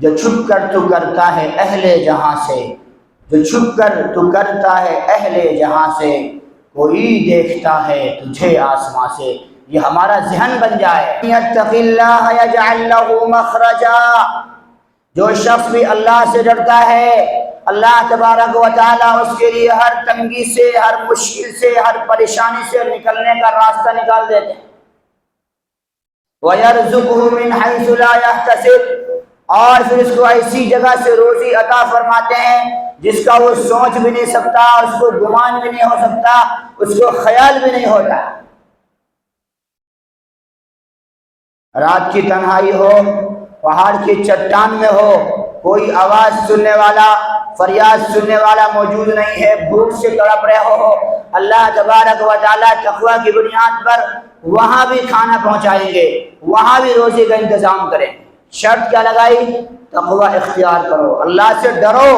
جو چھپ کر تو کرتا ہے اہل جہاں سے، جو چھپ کر تو کرتا ہے اہل جہاں سے، کوئی دیکھتا ہے تجھے آسماں سے۔ یہ ہمارا ذہن بن جائے۔ یتق اللہ یجعل لہ مخرجا، جو شخص بھی اللہ سے ڈرتا ہے، اللہ تبارک و تعالیٰ اس کے لیے ہر تنگی سے، ہر مشکل سے، ہر پریشانی سے نکلنے کا راستہ نکال دیتے ہیں۔ وَيَرْزُقْهُ مِنْ حَيْثُ لَا يَحْتَسِبُ، اور پھر اس کو ایسی جگہ سے روزی عطا فرماتے ہیں جس کا وہ سوچ بھی نہیں سکتا، اس کو گمان بھی نہیں ہو سکتا، اس کو خیال بھی نہیں ہوتا۔ رات کی تنہائی ہو، پہاڑ کی چٹان میں ہو، کوئی آواز سننے والا، فریاد سننے والا موجود نہیں ہے، بھوک سے تڑپ رہے ہو، اللہ تبارک و تعالیٰ تقوی کی بنیاد پر وہاں بھی کھانا پہنچائیں گے، وہاں بھی روزی کا انتظام کریں۔ شرط کیا لگائی؟ تقوی اختیار کرو، اللہ سے ڈرو۔